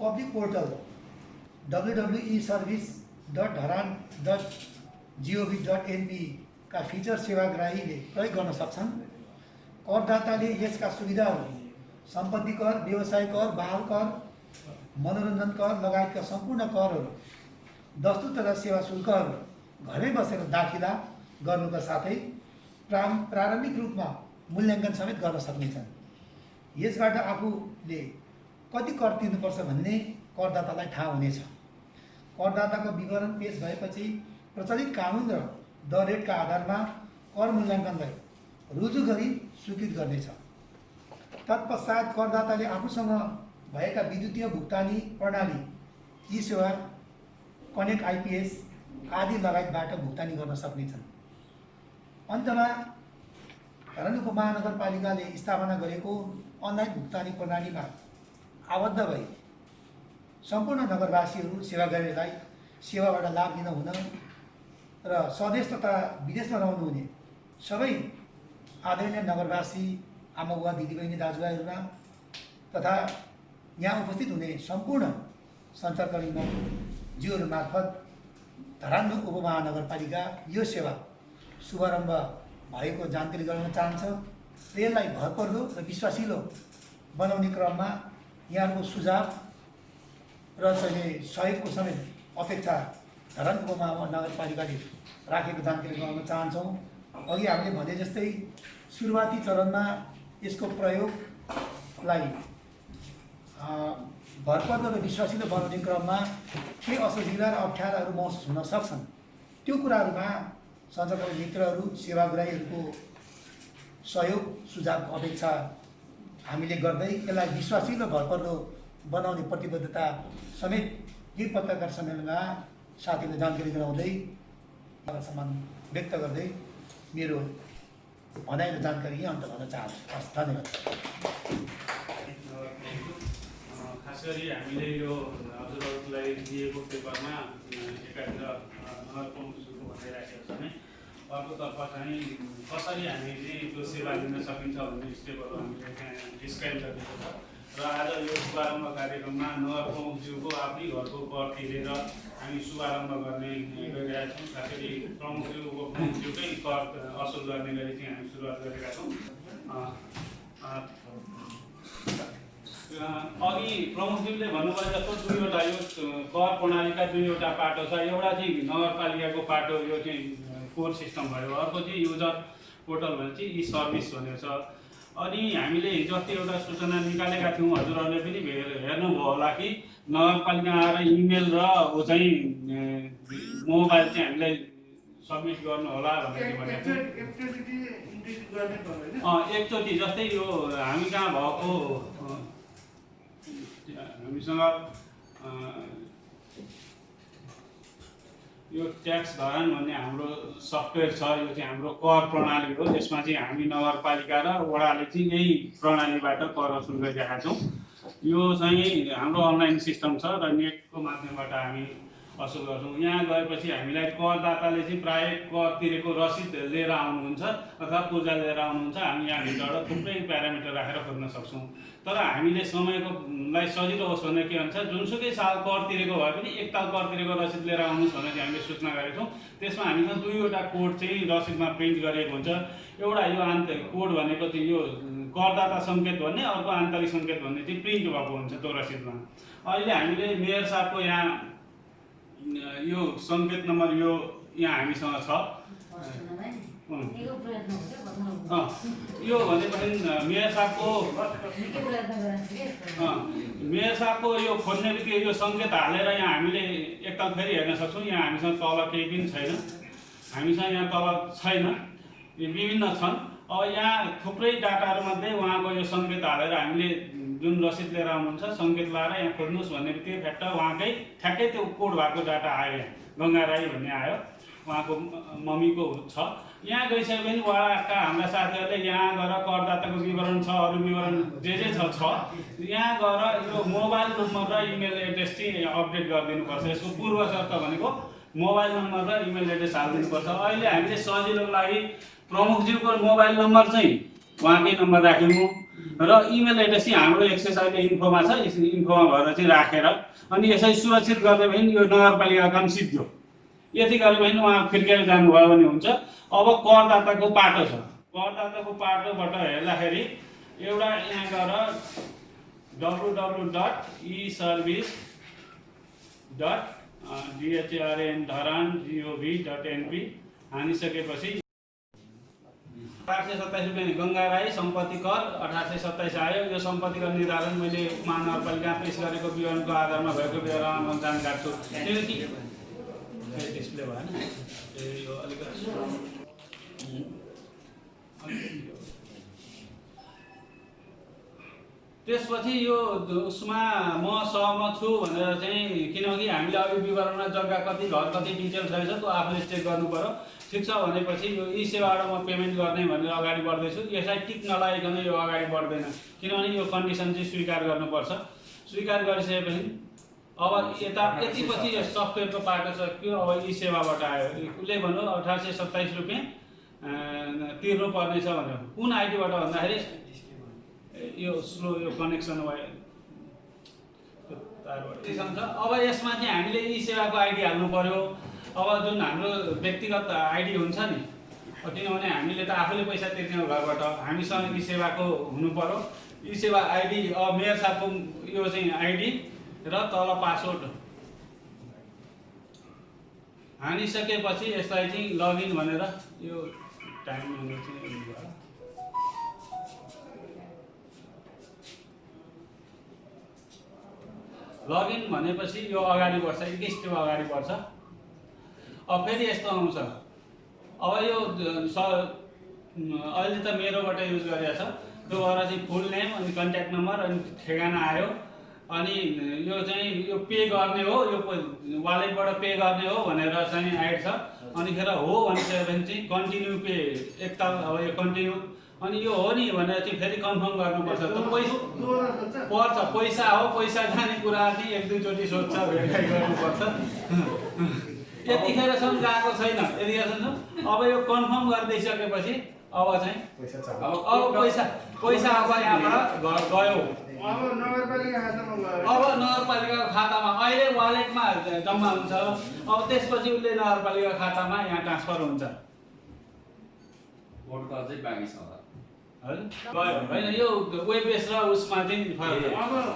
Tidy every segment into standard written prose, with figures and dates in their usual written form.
Public portal www.dharan.gov.np का feature सेवाग्राहीले प्रयोग गर्न सक्छन्। करदाताले यसका सुविधाहरू सम्पत्ति कर, व्यवसाय कर, बाल कर, मनोरञ्जन कर लगायतका सम्पूर्ण करहरू, दस्तुर तथा सेवा शुल्कहरू घरै बसेर दाखिला गर्नुका साथै प्रारम्भिक रूपमा मूल्याङ्कन समेत गर्न सक्नेछन्। यसबाट आफूले कति कर तिर्नुपर्छ भन्ने करदातालाई थाहा हुनेछ। करदाताको विवरण पेश भएपछि प्रचलित कानुन र दर रेटका आधारमा कर मूल्याङ्कनलाई रुजु गरी स्वीकृत गर्नेछ। तत्पश्चात करदाताले आफूसँग भएका विद्युतीय भुक्तानी प्रणाली, ई-सेवा, कनेक्ट आइपिएस आदि लगायतबाट भुक्तानी गर्न सक्नेछन्। अन्तमा धरान उपमहानगरपालिकाले स्थापना गरेको अनलाइन भुक्तानी प्रणालीमा आबद्ध भई सम्पूर्ण नगरवासीहरू सेवाग्राहीलाई सेवाबाट लाभ लिन हुन र स्वदेश तथा विदेशमा रहनुहुने सबै आदरणीय नगरवासी आमाबुवा, दिदीबहिनी, दाजुभाइहरूमा तथा यहाँ उपस्थित हुने सम्पूर्ण सञ्चारकर्मीज्यूहरू मार्फत धरान उपमहानगरपालिका यो सेवा शुभारम्भ भएको जानकारी गराउन चाहन्छ। यसलाई भरपर्दो र विश्वासिलो बनाउने क्रममा यहाँको सुझाव र चाहिँ सहयोगको समेत अपेक्षा धरान उपमहानगरपालिकाले राखेको जानकारी गराउन चाहन्छौँ। अघि हामीले भने जस्तै सुरुवाती चरणमा यसको प्रयोगलाई भरपर्दो र विश्वासिलो बनाउने क्रममा केही असुविधा र अप्ठ्याराहरू महसुस हुन सक्छन्। त्यो कुराहरूमा सञ्चारकर्मी मित्रहरू, सेवाग्राहीहरूको सहयोग सुझावको अपेक्षा हामीले गर्दै यसलाई विश्वासिलो भरपर्दो बनाउने प्रतिबद्धता समेत यही पत्रकार सम्मेलनमा साथीले जानकारी गराउँदै सम्मान व्यक्त गर्दै मेरो भनाइ र जानकारी यही अन्त गर्न चाहन्छु। हस्, धन्यवाद। खास गरी हामीले यो हजुरहरूलाई दिएको पेपरमा एकातिर नगर प्रमुखको भनिराखेको छ भने अर्कोतर्फ चाहिँ कसरी हामीले त्यो सेवा दिन सकिन्छ भन्ने स्टेपहरू हामीले त्यहाँ डिस्क्राइब गरिएको छ। र आज यो शुभारम्भ कार्यक्रममा नगर प्रमुखज्यूको आफ्नै घरको कर तिरेर हामी शुभारम्भ गर्ने गरिरहेका छौँ। खास गरी प्रमुखज्यू, उपप्रमुखज्यूकै कर असुल गर्ने गरी चाहिँ हामी सुरुवात गरेका छौँ। अघि प्रमुखज्यूले भन्नुभयो जस्तो दुईवटा यो कर प्रणालीका दुईवटा पाटो छ। एउटा चाहिँ नगरपालिकाको पाटो, यो चाहिँ कोर सिस्टम भयो। अर्को चाहिँ युजर पोर्टल भने चाहिँ ई सर्भिस भनेको छ। अनि हामीले हिजो अस्ति एउटा सूचना निकालेका थियौँ, हजुरहरूले पनि हेर्नुभयो होला कि नगरपालिका आएर इमेल र चाहिँ मोबाइल चाहिँ हामीलाई सबमिट गर्नु होला भनेर भनेको थियो। एकचोटि जस्तै यो हामी कहाँ भएको हामीसँग यो ट्याक्स धरान भन्ने हाम्रो सफ्टवेयर छ। यो चाहिँ हाम्रो कर प्रणाली हो। यसमा चाहिँ हामी नगरपालिका र वडाले चाहिँ यही प्रणालीबाट कर वसुल गरिरहेका छौँ। यो चाहिँ हाम्रो अनलाइन सिस्टम छ र नेटको माध्यमबाट हामी वसुल गर्छौँ। यहाँ गएपछि हामीलाई करदाताले चाहिँ प्राय कर तिरेको रसिद लिएर आउनुहुन्छ अथवा पूर्जा लिएर आउनुहुन्छ। हामी यहाँभित्रबाट थुप्रै प्यारामिटर राखेर खोज्न सक्छौँ। तर हामीले समयकोलाई सजिलो होस् भनेर के भन्छ, जुनसुकै साल कर तिरेको भए पनि एकताल कर तिरेको रसिद लिएर आउनुहोस् भनेर हामीले सूचना गरेका छौँ। त्यसमा हामीसँग दुईवटा कोड चाहिँ रसिदमा प्रिन्ट गरिएको हुन्छ। एउटा यो आन्तरिक कोड भनेको चाहिँ यो करदाता सङ्केत भन्ने, अर्को आन्तरिक सङ्केत भन्ने चाहिँ प्रिन्ट भएको हुन्छ त्यो रसिदमा। अहिले हामीले मेयर साहबको यहाँ यो सङ्केत नम्बर यो यहाँ हामीसँग छ। यो भनेपछि मेयर साहबको यो खोज्ने बित्तिकै यो सङ्केत हालेर यहाँ हामीले एकताल फेरि हेर्न सक्छौँ। यहाँ हामीसँग तल केही पनि छैन, हामीसँग यहाँ तल छैन, यो विभिन्न छन्। अब यहाँ थुप्रै डाटाहरूमध्ये उहाँको यो सङ्केत हालेर हामीले जुन रसिद लिएर आउनुहुन्छ सङ्केत लाएर यहाँ खोज्नुहोस् भन्ने बित्तिकै फ्याक्ट उहाँकै ठ्याक्कै त्यो कोड भएको डाटा आयो। गङ्गा राई भन्ने आयो, उहाँको मम्मीको छ। यहाँ गइसक्यो भने वडाका हाम्रा साथीहरूले यहाँ गएर करदाताको विवरण छ, अरू विवरण जे छ यहाँ गएर यो मोबाइल नम्बर र इमेल एड्रेस चाहिँ अपडेट गरिदिनुपर्छ। यसको पूर्व शर्त भनेको मोबाइल नम्बर र इमेल एड्रेस हालिदिनुपर्छ। अहिले हामीले सजिलोको लागि प्रमुखज्यूको मोबाइल नम्बर चाहिँ उहाँकै नम्बर राख्यौँ, र इमेल एड्रेस चाहिँ हाम्रो एक्सेस अहिले इन्फोमा छ, इन्फोमा भएर चाहिँ राखेर अनि यसलाई सुरक्षित गर्दै पनि यो नगरपालिका काम सिद्धियो। यति गरेर पनि उहाँ फिर्केर जानुभयो भने हुन्छ। अब करदाताको पाटो छ, करदाताको पाटोबाट हेर्दाखेरि एउटा यहाँ गएर www.e-service.dhrn.gov.np हानिसकेपछि 1827 रुपियाँ गङ्गा राई सम्पत्ति कर 1827 आयो। यो सम्पत्ति कर निर्धारण मैले महानगरपालिका पेश गरेको विवरणको आधारमा भएको विवरणमा जानकारी छु। किनकि डिस्प्ले भएन यो अलिकति त्यसपछि यो उसमा म सहमत छु भनेर चाहिँ, किनकि हामीले अब विवरणमा जग्गा कति घर कति डिटेल्स रहेछ त्यो आफूले चेक गर्नु पर्यो। ठिक छ भनेपछि यो ई सेवाबाट म पेमेन्ट गर्ने भनेर अगाडि बढ्दैछु। यसलाई टिक नलागिकन यो अगाडि बढ्दैन, किनभने यो कन्डिसन चाहिँ स्वीकार गर्नुपर्छ। स्वीकार गरिसकेपछि अब यता यतिपछि यो सफ्टवेयरको पाटो सक्यो। अब ई सेवाबाट आयो, उसले भन्यो 1827 रुपियाँ तिर्नु पर्नेछ भनेर। कुन आइडीबाट भन्दाखेरि यो स्लो यो कनेक्सन भयो तारबाट छ। अब यसमा चाहिँ हामीले ई सेवाको आइडी हाल्नु पर्यो। अब जुन हाम्रो व्यक्तिगत आइडी हुन्छ नि, किनभने हामीले त आफूले पैसा तिर्ने हो घरबाट, हामीसँग ई सेवाको हुनु पर्यो। ई सेवा आइडी अब मेयर साहबको यो चाहिँ आइडी र तल पासवर्ड हानिसकेपछि यसलाई चाहिँ लगइन भनेर यो टाइम चाहिँ लगइन भनेपछि यो अगाडि बढ्छ, 21 स्टेप अगाडि बढ्छ। अब फेरि यस्तो आउँछ, अब यो अहिले त मेरोबाट युज गरेको छ, त्यो भएर चाहिँ फुल नेम अनि कन्ट्याक्ट नम्बर अनि ठेगाना आयो। अनि यो चाहिँ यो पे गर्ने हो, यो वालेटबाट पे गर्ने हो भनेर चाहिँ एड छ। अनि फेरि हो भनिसकेपछि चाहिँ कन्टिन्यू पे एकताल अब यो कन्टिन्यू अनि यो हो नि भनेर चाहिँ फेरि कन्फर्म गर्नुपर्छ। त पैसा पर्छ, पैसा हो, पैसा जाने कुरा चाहिँ एक दुईचोटि सोध्छ, भेरिफाई गर्नुपर्छ। यतिखेरसम्म गएको छैन, यतिखेरसम्म अब यो कन्फर्म गरिदिइसकेपछि अब चाहिँ अब पैसा अब यहाँबाट गयो। अब नगरपालिकाको खातामा अहिले वालेटमा जम्मा हुन्छ। अब त्यसपछि उसले नगरपालिका खातामा यहाँ ट्रान्सफर हुन्छ। होइन यो वेब बेस र उसमा चाहिँ फरक।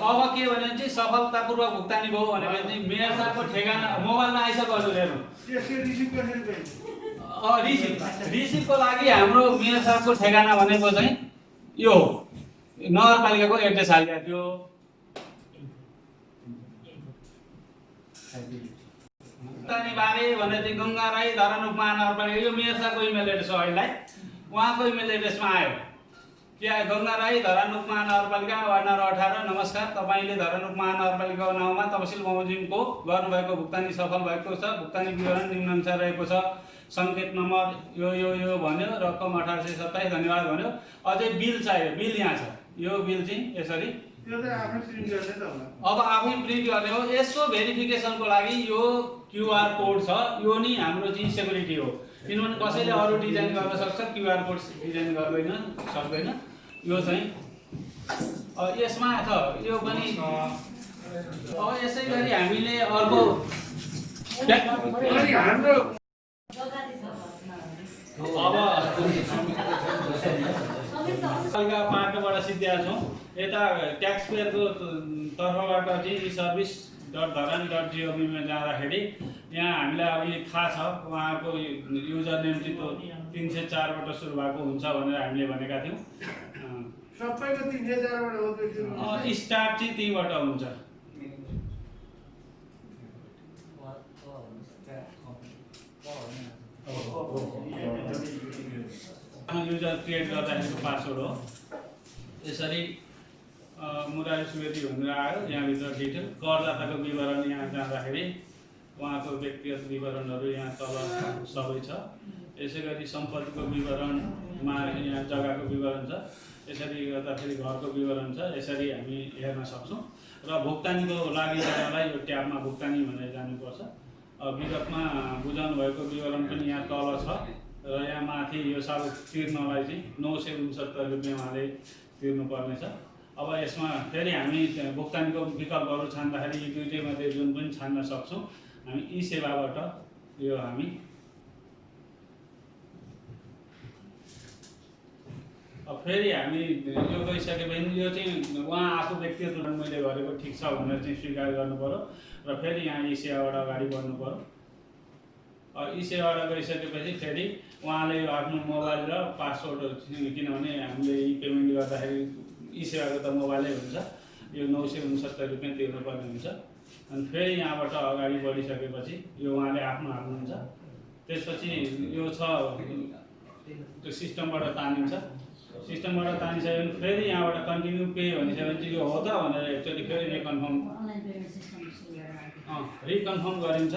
अब के भने चाहिँ सफलतापूर्वक भुक्तानी भयो भनेपछि चाहिँ मेयर साहबको ठेगाना मोबाइलमा आइसक्यो हजुर हेर्नु। रिसिभको लागि हाम्रो मेयर साहबको ठेगाना भनेको चाहिँ यो हो, नगरपालिकाको एड्रेस हालिदिएको थियो। भुक्तानी बारे भनेर चाहिँ गङ्गा राई धरानुप महानगरपालिका यो मेयर साहबको इमेल एड्रेस हो। अहिले उहाँको इमेल एड्रेसमा आयो के गङ्गा राई धरानुप महानगरपालिका वार्ड नम्बर 18 नमस्कार, तपाईँले धरानुप महानगरपालिकाको नाउँमा तहसिल बमोजिमको गर्नुभएको भुक्तानी सफल भएको छ। भुक्तानी विवरण निम्नानुसार रहेको छ। सङ्केत नम्बर यो भन्यो, रकम 1827 धन्यवाद भन्यो। अझै बिल चाहियो, बिल यहाँ छ। यो बिल चाहिँ यसरी अब आफै प्रिन्ट गर्ने हो। यसको भेरिफिकेसनको लागि यो क्युआर कोड छ, यो नि हाम्रो चाहिँ सेक्युरिटी हो। किनभने कसैले अरू डिजाइन गर्न सक्छ, क्युआर कोड डिजाइन गर्दैन सक्दैन। यो चाहिँ यसमा छ, यो पनि अब यसै गरी हामीले अर्को पाटोबाट सिद्ध्याएको छौँ। यता ट्याक्स पेयरको तर्फबाट चाहिँ e-service.dharan.gov.मा जाँदाखेरि यहाँ हामीलाई अब यो थाहा छ, उहाँको युजर नेम चाहिँ त्यो 304बाट सुरु भएको हुन्छ भनेर हामीले भनेका थियौँ। सबैको 304बाट हो। स्टार्ट चाहिँ त्यहीबाट हुन्छ। युजर क्रिएट गर्दाखेरिको पासवर्ड हो। यसरी मुरारी सुवेदी भनेर आयो, यहाँभित्र डिटेल करदाताको विवरण यहाँ जाँदाखेरि उहाँको व्यक्तिगत विवरणहरू यहाँ तल सबै छ। यसै गरी सम्पत्तिको विवरणमा यहाँ जग्गाको विवरण छ। यसरी गर्दाखेरि घरको विवरण छ। यसरी हामी हेर्न सक्छौँ। र भुक्तानीको लागि जाँदा यो ट्याबमा भुक्तानी भनेर जानुपर्छ। विगतमा बुझाउनु भएको विवरण पनि यहाँ तल छ। र यहाँ माथि यो सब तिर्नलाई चाहिँ 969 रुपियाँ उहाँले तिर्नुपर्नेछ। अब यसमा फेरि हामी भुक्तानीको विकल्पहरू छान्दाखेरि यी दुईटैमध्ये जुन पनि छान्न सक्छौँ। हामी ई सेवाबाट यो हामी अब फेरि हामी यो गइसकेपछि यो चाहिँ उहाँ आफू व्यक्तिगत रूपमा मैले गरेको ठिक छ भनेर चाहिँ स्वीकार गर्नु पर्यो र फेरि यहाँ ई सेवाबाट अगाडि बढ्नु पर्यो। ई सेवाबाट गइसकेपछि फेरि उहाँले आफ्नो मोबाइल र पासवर्ड, किनभने हामीले ई पेमेन्ट गर्दाखेरि ई सेवाको त मोबाइलै हुन्छ, यो 969 रुपियाँ तिर्नुपर्ने हुन्छ। अनि फेरि यहाँबाट अगाडि बढिसकेपछि यो उहाँले आफ्नो हाल्नुहुन्छ। त्यसपछि यो छ त्यो सिस्टमबाट तानिन्छ। सिस्टमबाट तानिसकेपछि फेरि यहाँबाट कन्टिन्यू पे भनिसकेपछि यो हो त भनेर एकचोटि फेरि रिकन्फर्म गरिन्छ।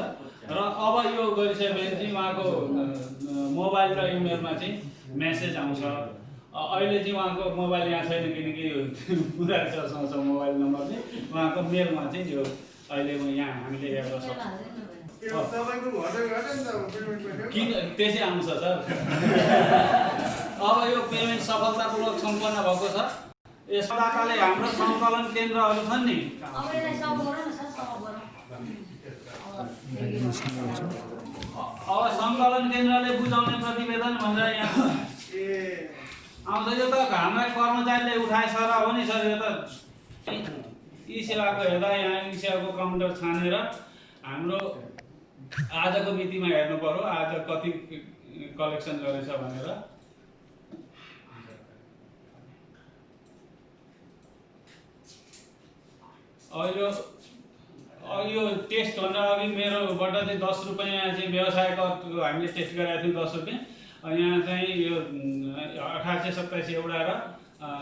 र अब यो गरिसकेपछि उहाँको मोबाइल र इमेलमा चाहिँ मेसेज आउँछ। अहिले चाहिँ उहाँको मोबाइल यहाँ छैन, किनकि पुरा छ मोबाइल नम्बर चाहिँ उहाँको मेलमा चाहिँ यो अहिले यहाँ हामीले हेर्न सक्छौँ। किन त्यसै आउँछ सर। अब यो पेमेन्ट सफलतापूर्वक सम्पन्न भएको छ। यसले हाम्रो सङ्कलन केन्द्रहरू छन् नि, अब सङ्कलन केन्द्रले बुझाउने प्रतिवेदन भनेर यहाँ आउँछ। यो त हाम्रा कर्मचारीले उठाए सर हो नि सर। यो त ई सेवाको हेर्दा यहाँ ई सेवाको काउन्टर छानेर हाम्रो आजको मितिमा हेर्नु पर्यो, आज कति कलेक्सन गरेछ भनेर। यो टेस्ट भन्दा अघि मेरोबाट चाहिँ 10 रुपियाँ चाहिँ व्यवसाय कर हामीले टेस्ट गरेका थियौँ, 10 रुपियाँ। यहाँ चाहिँ यो 1887 एउटा र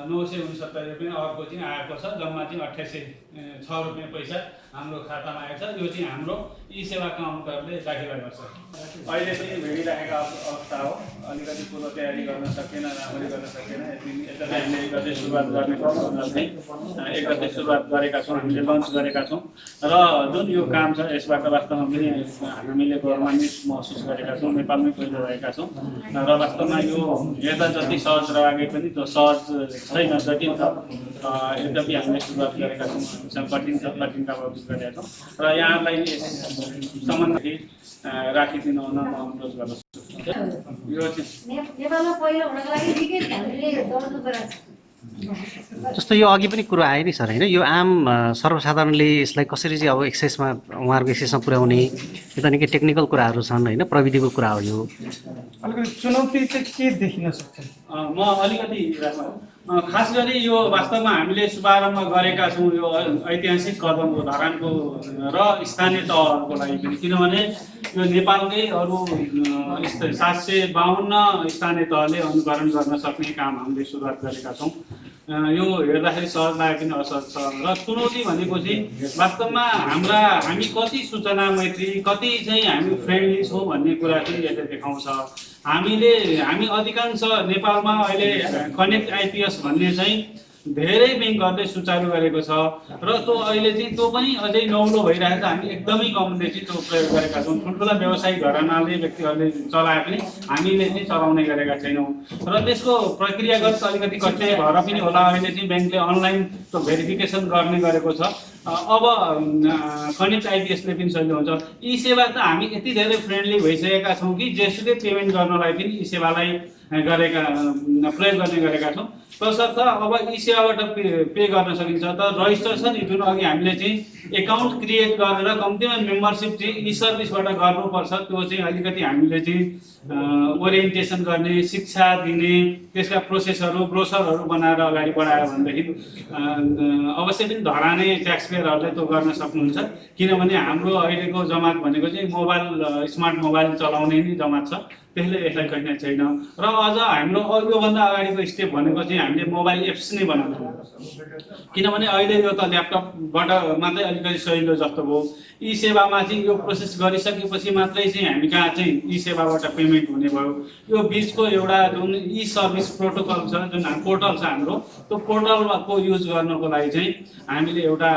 969 रुपियाँ अर्को चाहिँ आएको छ। जम्मा चाहिँ 2806 रुपियाँ पैसा हाम्रो खातामा आएको छ। यो चाहिँ हाम्रो ई सेवा काउन्टरले दाखिला गर्छ। अहिले चाहिँ भेटिरहेको अवस्था हो। अलिकति पूर्व तयारी गर्न सकेन, राम्ररी गर्न सकेन। यसलाई हामीले 1 गते सुरुवात गर्ने चाहिँ 1 गते सुरुवात गरेका छौँ, हामीले लन्च गरेका छौँ। र जुन यो काम छ यसबाट वास्तवमा पनि हामीले गौरवान्वित महसुस गरेका छौँ। नेपालमै पहिलो रहेका छौँ र वास्तवमा यो हेर्दा जति सहज रहे पनि त्यो सहज छैन, जटिल छ। यद्यपि हामीले सुरुवात गरेका छौँ, कठिनता बावजुद गरेका छौँ र यहाँलाई सम्बन्धी राखिदिनु हुन म अनुरोध गर्दछु। यो नेपालमा पहिलो हुनको लागि निकै हामीले दौड्नु परेको छ। जस्तो यो अघि पनि कुरो आयो नि सर, होइन? यो आम सर्वसाधारणले यसलाई कसरी चाहिँ अब एक्सेसमा उहाँहरूको एक्सेसमा पुर्याउने, यो त निकै टेक्निकल कुराहरू छन्, होइन? प्रविधिको कुरा हो यो। अलिकति चुनौती चाहिँ के देखिन सक्छ? म अलिकति खास गरी यो वास्तवमा हामीले शुभारम्भ गरेका छौँ यो ऐतिहासिक कदम हो धरानको र स्थानीय तहहरूको लागि पनि। किनभने यो नेपालकै अरू 752 स्थानीय तहले अनुकरण गर्न सक्ने काम हामीले सुरुवात गरेका छौँ। यो हेर्दाखेरि सहज लाग्यो पनि असहज छ। र चुनौती भनेको चाहिँ वास्तवमा हामी कति सूचना मैत्री, कति चाहिँ हामी फ्रेन्डली छौँ भन्ने कुरा चाहिँ यसले देखाउँछ। हामी अधिकांश नेपालमा अहिले कनेक्ट आइपिएस भन्ने चाहिँ धेरै ब्याङ्कहरूले सुचारू गरेको छ र त्यो अहिले चाहिँ त्यो पनि अझै नौलो भइरहेको छ। हामी एकदमै कमले चाहिँ त्यो प्रयोग गरेका छौँ। ठुल्ठुला व्यवसायिक घरानाले व्यक्तिहरूले चलाए पनि हामीले चाहिँ चलाउने गरेका छैनौँ र त्यसको प्रक्रियागत अलिकति कठिनाइ भएर पनि होला अहिले चाहिँ ब्याङ्कले अनलाइन त्यो भेरिफिकेसन गर्ने गरेको छ। अब कनेक्ट आइपिएसले पनि सजिलो हुन्छ। ई सेवा त हामी यति धेरै फ्रेन्डली भइसकेका छौँ कि जेसुकै पेमेन्ट गर्नलाई पनि ई सेवालाई प्रयोग गर्ने गरेका छौँ। तसर्थ अब ई सेवाबाट पे गर्न सकिन्छ। तर रजिस्टर छ नि, जुन अघि हामीले चाहिँ एकाउन्ट क्रिएट गरेर कम्तीमा मेम्बरसिप चाहिँ ई सर्भिसबाट गर्नुपर्छ, त्यो चाहिँ अलिकति हामीले चाहिँ ओरिएन्टेसन गर्ने, शिक्षा दिने, त्यसका प्रोसेसहरू ब्रोसरहरू बनाएर अगाडि बढायो भनेदेखि अवश्य पनि धराने ट्याक्स पेयरहरूले त्यो गर्न सक्नुहुन्छ। किनभने हाम्रो अहिलेको जमात भनेको चाहिँ मोबाइल, स्मार्ट मोबाइल चलाउने नै जमात छ। त्यसले यसलाई कठिनाइ छैन। र अझ हाम्रो योभन्दा अगाडिको स्टेप भनेको चाहिँ हामीले मोबाइल एप्स नै बनाउँछौँ। किनभने अहिले यो त ल्यापटपबाट मात्रै अलिकति सजिलो जस्तो भयो। ई सेवामा चाहिँ यो प्रोसेस गरिसकेपछि मात्रै चाहिँ हामी कहाँ चाहिँ ई सेवाबाट पेमेन्ट हुने भयो। यो बिचको एउटा जुन ई सर्भिस प्रोटोकल छ, जुन पोर्टल छ हाम्रो, त्यो पोर्टलको युज गर्नको लागि चाहिँ हामीले एउटा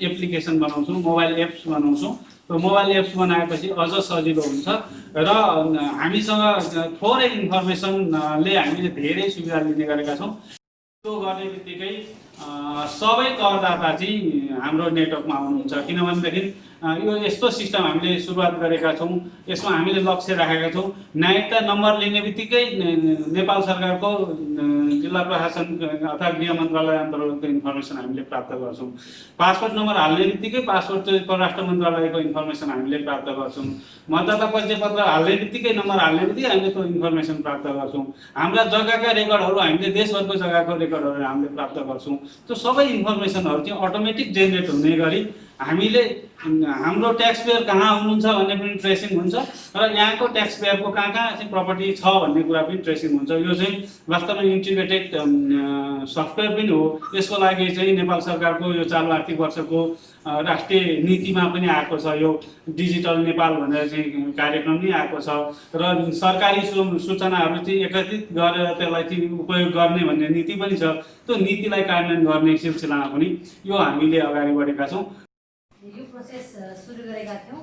एप्लिकेसन बनाउँछौँ, मोबाइल एप्स बनाउँछौँ। त्यो मोबाइल एप्स बनाएपछि अझ सजिलो हुन्छ र हामीसँग थोरै इन्फर्मेसनले हामीले धेरै सुविधा लिने गरेका छौँ। त्यो गर्ने बित्तिकै सबै करदाता चाहिँ हाम्रो नेटवर्कमा आउनुहुन्छ। किनभनेदेखि यो यस्तो सिस्टम हामीले सुरुवात गरेका छौँ, यसमा हामीले लक्ष्य राखेका छौँ। नागरिकता नम्बर लिने बित्तिकै नेपाल सरकारको जिल्ला प्रशासन अथवा गृह मन्त्रालय अन्तर्गतको इन्फर्मेसन हामीले प्राप्त गर्छौँ। पासपोर्ट नम्बर हाल्ने बित्तिकै पासपोर्ट चाहिँ परराष्ट्र मन्त्रालयको इन्फर्मेसन हामीले प्राप्त गर्छौँ। मतदाता परिचय पत्र हाल्ने बित्तिकै नम्बर हाल्ने बित्तिकै हामीले त्यो इन्फर्मेसन प्राप्त गर्छौँ। हाम्रा जग्गाका रेकर्डहरू हामीले देशभरको जग्गाको रेकर्डहरू हामीले प्राप्त गर्छौँ। त्यो सबै इन्फर्मेसनहरू चाहिँ अटोमेटिक जेनेरेट हुने गरी हामीले हाम्रो ट्याक्स पेयर कहाँ हुनुहुन्छ भन्ने पनि ट्रेसिङ हुन्छ र यहाँको ट्याक्स पेयरको कहाँ कहाँ चाहिँ प्रपर्टी छ भन्ने कुरा पनि ट्रेसिङ हुन्छ। यो चाहिँ वास्तवमा इन्टिग्रेटेड सफ्टवेयर पनि हो। यसको लागि चाहिँ नेपाल सरकारको यो चालु आर्थिक वर्षको राष्ट्रिय नीतिमा पनि आएको छ। यो डिजिटल नेपाल भनेर चाहिँ कार्यक्रम नै आएको छ र सरकारी सूचनाहरू चाहिँ एकत्रित गरेर त्यसलाई चाहिँ उपयोग गर्ने भन्ने नीति पनि छ। त्यो नीतिलाई कार्यान्वयन गर्ने सिलसिलामा पनि यो हामीले अगाडि बढेका छौँ। यो प्रोसेस सुरु गरेका थियौँ।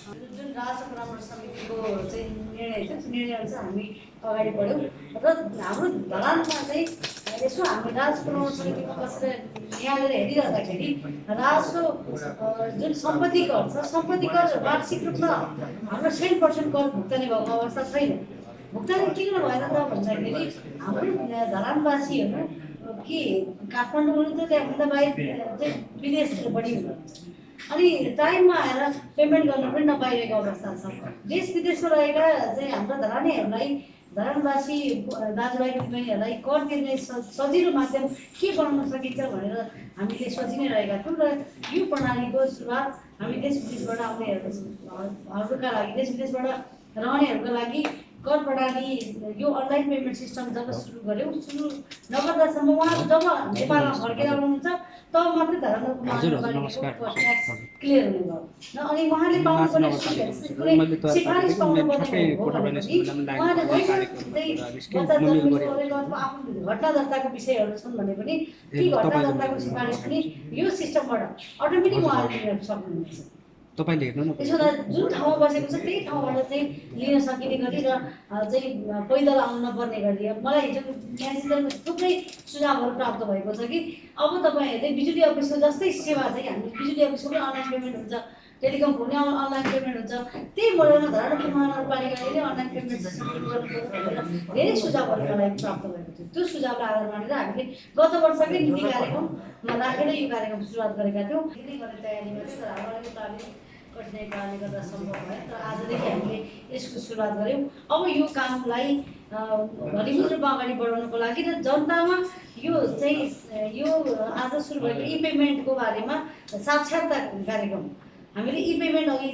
जुन राष्ट्र परामर्श समितिको चाहिँ निर्णय छ, त्यो निर्णयअनुसार हामी अगाडि बढ्यौँ र हाम्रो ढलानमा चाहिँ यसो हामी राष्ट्र परामर्श समितिमा बसेर यहाँनिर हेरिरहँदाखेरि राजस्व जुन सम्पत्ति कर छ, सम्पत्ति कर वार्षिक रूपमा हाम्रो 100% कर भुक्तानी भएको अवस्था छैन। भुक्तानी किन भएन त भन्दाखेरि हाम्रो ढलानवासीहरू कि काठमाडौँ हुनु त त्यहाँभन्दा बाहिर चाहिँ विदेश बढी हुनुहुन्छ। अनि टाइममा आएर पेमेन्ट गर्न पनि नपाइरहेको अवस्था छ। देश विदेशमा रहेका चाहिँ हाम्रा धरानीहरूलाई, धरानवासी दाजुभाइ दिदीबहिनीहरूलाई कर तिर्ने सजिलो माध्यम के बनाउन सकिन्छ भनेर हामीले सोचि नै रहेका छौँ र यो प्रणालीको सुरुवात हामी देश विदेशबाट आउनेहरूका लागि, देश विदेशबाट रहनेहरूका लागि कर प्रणाली यो अनलाइन पेमेन्ट सिस्टम जब सुरु गऱ्यौँ, सुरु नगर्दासम्म उहाँ जब नेपालमा फर्केर आउनुहुन्छ तब मात्रै धरानको महानगरपालिकाको ट्याक्स क्लियर हुने भयो। अनि उहाँले पाउनुपर्ने सिफारिस पाउनुपर्ने हो भनेपछि उहाँले बच्चा जन्मिएको अथवा आफ्नो घटना दर्ताको विषयहरू छन् भने पनि ती घटना दर्ताको सिफारिस पनि यो सिस्टमबाट अटोमेटिक उहाँले लिन सक्नुहुनेछ। तपाईँले हेर्नु न, त्यसो हुँदा जुन ठाउँमा बसेको छ त्यही ठाउँबाट चाहिँ लिन सकिने गरी र चाहिँ पैदल आउनु नपर्ने गरी मलाई हिजो म्यासेजमा थुप्रै सुझावहरू प्राप्त भएको छ कि अब तपाईँ चाहिँ बिजुली अफिसको जस्तै सेवा चाहिँ हामी बिजुली अफिसको पनि अनलाइन पेमेन्ट हुन्छ, टेलिकमको पनि अनलाइन पेमेन्ट हुन्छ, त्यही मोडलमा धरानपुर महानगरपालिकाले नै अनलाइन पेमेन्ट सिस्टम गर्नुपर्छ भनेर धेरै सुझावहरू मलाई प्राप्त भएको थियो। त्यो सुझावलाई आधार मानेर हामीले गत वर्षकै नीति कार्यक्रममा राखेर यो कार्यक्रम सुरुवात गरेका थियौँ। धेरै गर्ने तयारीमा थियो तर हाम्रो प्राविधिक कठिनाइ कारणले गर्दा सम्भव भयो र आजदेखि हामीले यसको सुरुवात गऱ्यौँ। अब यो कामलाई घनीभूत रूपमा अगाडि बढाउनको लागि र जनतामा यो चाहिँ यो आज सुरु भएको ई पेमेन्टको बारेमा साक्षरता कार्यक्रम हामीले ई पेमेन्ट अघि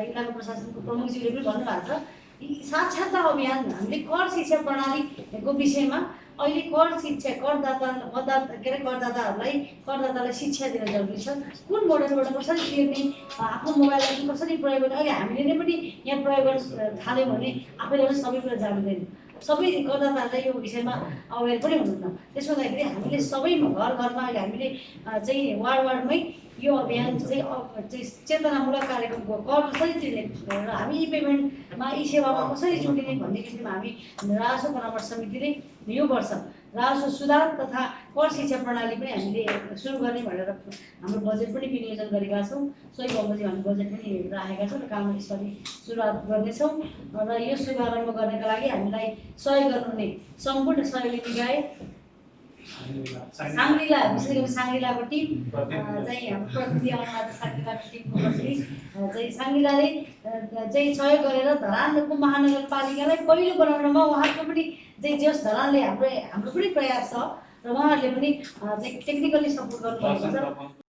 इलाका प्रशासनको प्रमुखज्यूले पनि भन्नुभएको छ। साक्षरता अभियान हामीले कर शिक्षा प्रणालीको विषयमा अहिले कर शिक्षा करदातालाई शिक्षा दिन जरुरी छ। कुन मोडलबाट कसरी तिर्ने, आफ्नो मोबाइललाई कसरी प्रयोग गर्ने, अहिले हामीले नै पनि यहाँ प्रयोग गर्न थाल्यौँ भने आफैले पनि सबै कुरा जान्दैन। सबै करदाताहरूलाई यो विषयमा अवेर पनि हुनुहुन्न। त्यसो हुँदाखेरि हामीले सबै घर घरमा अहिले हामीले चाहिँ वार्डमै यो अभियान चाहिँ चेतनामूलक कार्यक्रमको कर कसरी तिर्ने र हामी ई पेमेन्टमा ई सेवामा कसरी जोडिने भन्ने विषयमा हामी राजस्व परामर्श समितिले यो वर्ष राजस्व सुधार तथा कर शिक्षा प्रणाली पनि हामीले सुरु गर्ने भनेर हाम्रो बजेट पनि विनियोजन गरेका छौँ। सोही बमोजिम हामी बजेट पनि राखेका छौँ र काम यसपालि सुरुवात गर्नेछौँ र यो शुभारम्भ गर्नका लागि हामीलाई सहयोग गर्नुहुने सम्पूर्ण सहयोगी निकाय साङ्ग्रिला, विशेष गरी साङ्ग्रिलाको टिम चाहिँ हाम्रो प्रकृति अनुवाद साङ्ग्रिलाको टिमको चाहिँ साङ्ग्रिलाले चाहिँ सहयोग गरेर धरानको महानगरपालिकालाई पहिलो बनाउनमा उहाँको पनि चाहिँ जस धरानले हाम्रो पनि प्रयास छ र उहाँहरूले पनि चाहिँ टेक्निकली सपोर्ट गर्नुभएको छ।